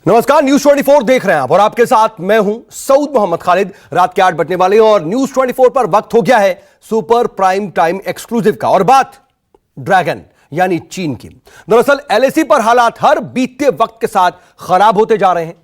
नमस्कार, न्यूज 24 देख रहे हैं आप और आपके साथ मैं हूं सऊद मोहम्मद खालिद। रात के 8 बजने वाले हैं और न्यूज 24 पर वक्त हो गया है सुपर प्राइम टाइम एक्सक्लूसिव का। और बात ड्रैगन यानी चीन की। दरअसल एलएसी पर हालात हर बीतते वक्त के साथ खराब होते जा रहे हैं।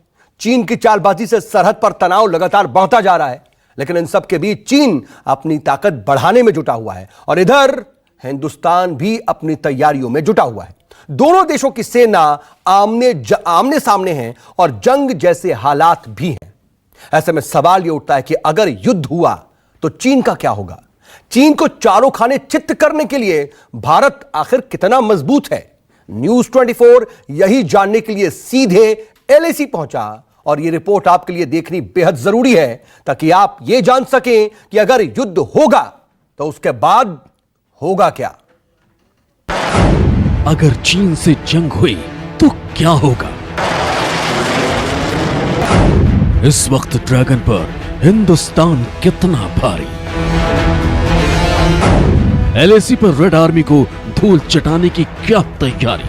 चीन की चालबाजी से सरहद पर तनाव लगातार बढ़ता जा रहा है, लेकिन इन सब के बीच चीन अपनी ताकत बढ़ाने में जुटा हुआ है और इधर हिंदुस्तान भी अपनी तैयारियों में जुटा हुआ है। दोनों देशों की सेना आमने सामने हैं और जंग जैसे हालात भी हैं। ऐसे में सवाल यह उठता है कि अगर युद्ध हुआ तो चीन का क्या होगा? चीन को चारों खाने चित्त करने के लिए भारत आखिर कितना मजबूत है? न्यूज 24 यही जानने के लिए सीधे एलएसी पहुंचा और यह रिपोर्ट आपके लिए देखनी बेहद जरूरी है, ताकि आप यह जान सकें कि अगर युद्ध होगा तो उसके बाद होगा क्या। अगर चीन से जंग हुई तो क्या होगा? इस वक्त ड्रैगन पर हिंदुस्तान कितना भारी? एलएसी पर रेड आर्मी को धूल चटाने की क्या तैयारी?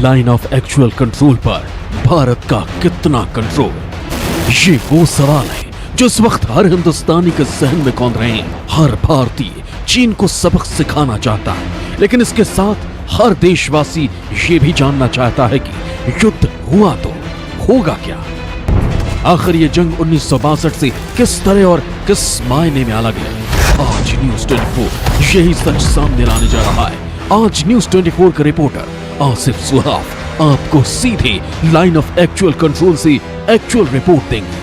लाइन ऑफ एक्चुअल कंट्रोल पर भारत का कितना कंट्रोल? ये वो सवाल है जो इस वक्त हर हिंदुस्तानी के जहन में कौंध रहे हैं। हर भारतीय चीन को सबक सिखाना चाहता है, लेकिन इसके साथ हर देशवासी ये भी जानना चाहता है कि युद्ध हुआ तो होगा क्या। आखिर ये जंग 1962 से किस तरह और किस मायने में अलग है? आज न्यूज 24 यही सच सामने लाने जा रहा है। आज न्यूज 24 का रिपोर्टर आसिफ सुहाफ आपको सीधे लाइन ऑफ एक्चुअल कंट्रोल से एक्चुअल रिपोर्ट देंगे।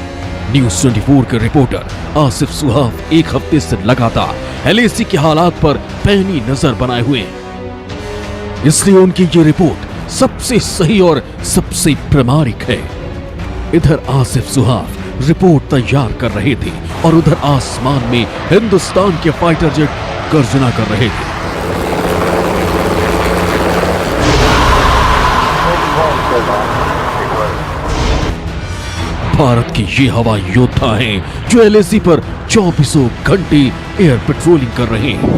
न्यूज 24 के रिपोर्टर आसिफ सुहाफ एक हफ्ते से लगातार एलएसी के हालात पर पैनी नजर बनाए हुए हैं, इसलिए उनकी ये रिपोर्ट सबसे सही और सबसे प्रामाणिक है। इधर आसिफ सुहाफ रिपोर्ट तैयार कर रहे थे और उधर आसमान में हिंदुस्तान के फाइटर जेट गर्जना कर रहे थे। भारत के ये हवाई योद्धा हैं जो एलएसी पर 24 घंटे एयर पेट्रोलिंग कर रहे हैं।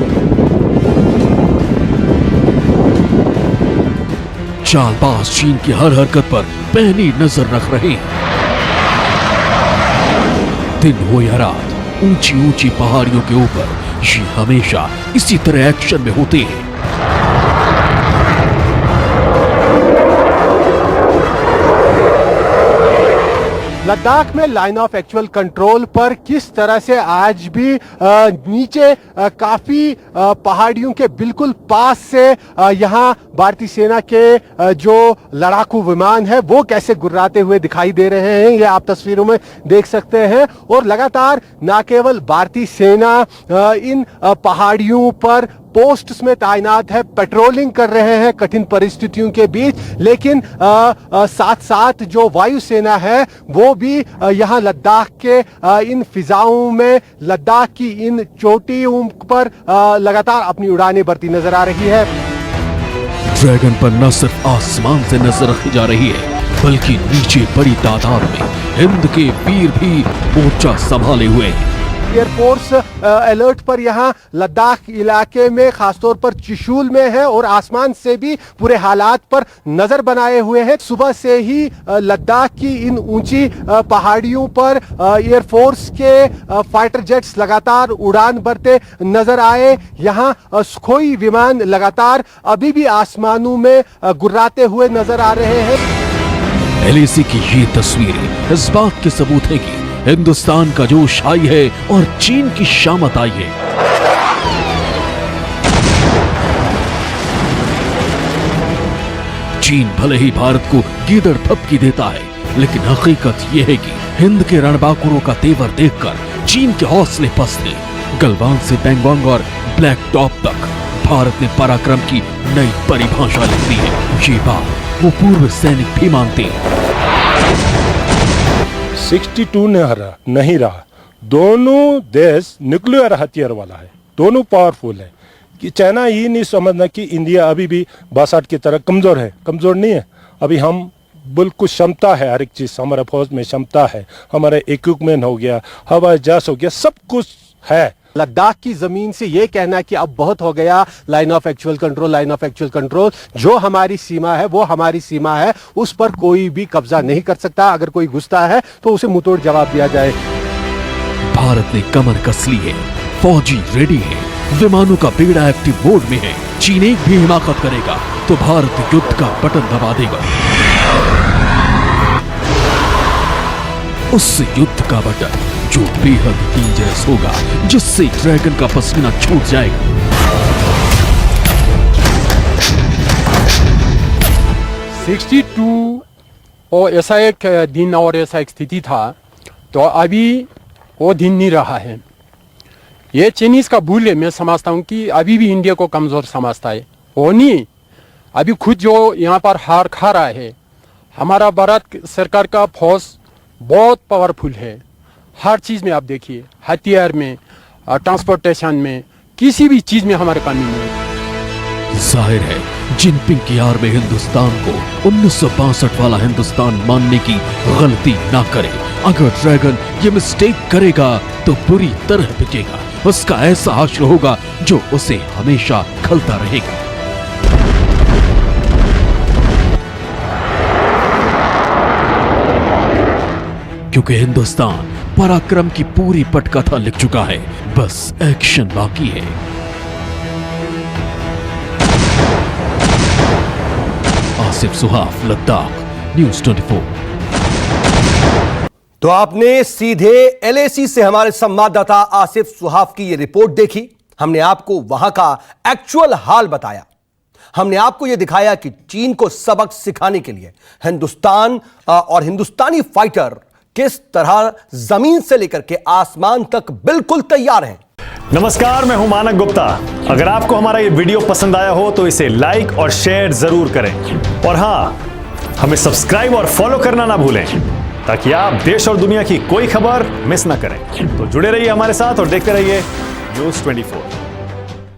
चालबाज चीन की हर हरकत पर पैनी नजर रख रहे हैं। दिन हो या रात, ऊंची ऊंची पहाड़ियों के ऊपर ये हमेशा इसी तरह एक्शन में होते हैं। लद्दाख में लाइन ऑफ एक्चुअल कंट्रोल पर किस तरह से आज भी नीचे काफी पहाड़ियों के बिल्कुल पास से यहाँ भारतीय सेना के जो लड़ाकू विमान है वो कैसे गुर्राते हुए दिखाई दे रहे हैं, ये आप तस्वीरों में देख सकते हैं। और लगातार न केवल भारतीय सेना इन पहाड़ियों पर पोस्ट्स में तैनात है, पेट्रोलिंग कर रहे हैं कठिन परिस्थितियों के बीच, लेकिन साथ साथ जो वायुसेना है वो भी यहाँ लद्दाख के इन फिजाओं में, लद्दाख की इन चोटियों पर लगातार अपनी उड़ानें भरती नजर आ रही है। ड्रैगन पर न सिर्फ आसमान से नजर रखी जा रही है, बल्कि नीचे बड़ी तादाद में हिंद के वीर भी मोर्चा संभाले हुए हैं। एयरफोर्स अलर्ट पर यहाँ लद्दाख इलाके में खासतौर पर चुशूल में है और आसमान से भी पूरे हालात पर नजर बनाए हुए हैं। सुबह से ही लद्दाख की इन ऊंची पहाड़ियों पर एयरफोर्स के फाइटर जेट्स लगातार उड़ान भरते नजर आए। यहाँ सुखोई विमान लगातार अभी भी आसमानों में गुर्राते हुए नजर आ रहे हैं। एलएसी की ये तस्वीरें इस बात के सबूत है कि हिंदुस्तान का जोश आई है और चीन की शामत आई है। चीन भले ही भारत को गीदड़ थपकी देता है, लेकिन हकीकत यह है कि हिंद के रणबांकुरों का तेवर देखकर चीन के हौसले पसते। गलवान से पैंगोंग और ब्लैक टॉप तक भारत ने पराक्रम की नई परिभाषा लिख दी है। ये बात वो पूर्व सैनिक भी मानते हैं। 62 नहीं रहा। दोनों देश न्यूक्लियर हथियार वाला है, दोनों पावरफुल है। कि चाइना ये नहीं समझना कि इंडिया अभी भी 62 की तरह कमजोर है, कमजोर नहीं है। अभी हम बिल्कुल क्षमता है, हर एक चीज हमारे फौज में क्षमता है, हमारे इक्विपमेंट हो गया, हवाई जहाज हो गया, सब कुछ है। लद्दाख की जमीन से यह कहना कि अब बहुत हो गया, line of actual control, line of actual control, जो हमारी सीमा है वो हमारी सीमा है, उस पर कोई भी कब्जा नहीं कर सकता। अगर कोई घुसता है तो उसे मुंहतोड़ जवाब दिया जाए। भारत ने कमर कस ली है, फौजी रेडी है, विमानों का बेड़ा एक्टिव मोड में है। चीन एक भी हिमाकत करेगा तो भारत युद्ध का बटन दबा देगा। उस युद्ध का बटन जो बेहद डेंजरस होगा, जिससे ड्रैगन का पसीना छूट जाएगा। 62 और ऐसा एक दिन और ऐसा एक स्थिति था, तो अभी वो दिन नहीं रहा है। ये चाइनीज का भूल है। मैं समझता हूँ कि अभी भी इंडिया को कमजोर समझता है। वो नहीं, अभी खुद जो यहाँ पर हार खा रहा है। हमारा भारत सरकार का फौज बहुत पावरफुल है, हर चीज में आप देखिए, हथियार में, ट्रांसपोर्टेशन में, किसी भी चीज में हमारे कमी नहीं है। जाहिर है जिनपिंग की आड़ में हिंदुस्तान को 1962 वाला हिंदुस्तान मानने की गलती ना करे। अगर ड्रैगन ये मिस्टेक करेगा तो बुरी तरह बिकेगा। उसका ऐसा हश्र होगा जो उसे हमेशा खलता रहेगा। क्योंकि हिंदुस्तान पराक्रम की पूरी पटकथा लिख चुका है, बस एक्शन बाकी है। आसिफ सुहाफ, लद्दाख, न्यूज़ 24। तो आपने सीधे एलएसी से हमारे संवाददाता आसिफ सुहाफ की यह रिपोर्ट देखी। हमने आपको वहां का एक्चुअल हाल बताया। हमने आपको यह दिखाया कि चीन को सबक सिखाने के लिए हिंदुस्तान और हिंदुस्तानी फाइटर किस तरह जमीन से लेकर के आसमान तक बिल्कुल तैयार हैं। नमस्कार, मैं हूं मानक गुप्ता। अगर आपको हमारा ये वीडियो पसंद आया हो तो इसे लाइक और शेयर जरूर करें, और हां, हमें सब्सक्राइब और फॉलो करना ना भूलें ताकि आप देश और दुनिया की कोई खबर मिस ना करें। तो जुड़े रहिए हमारे साथ और देखते रहिए न्यूज़ 24।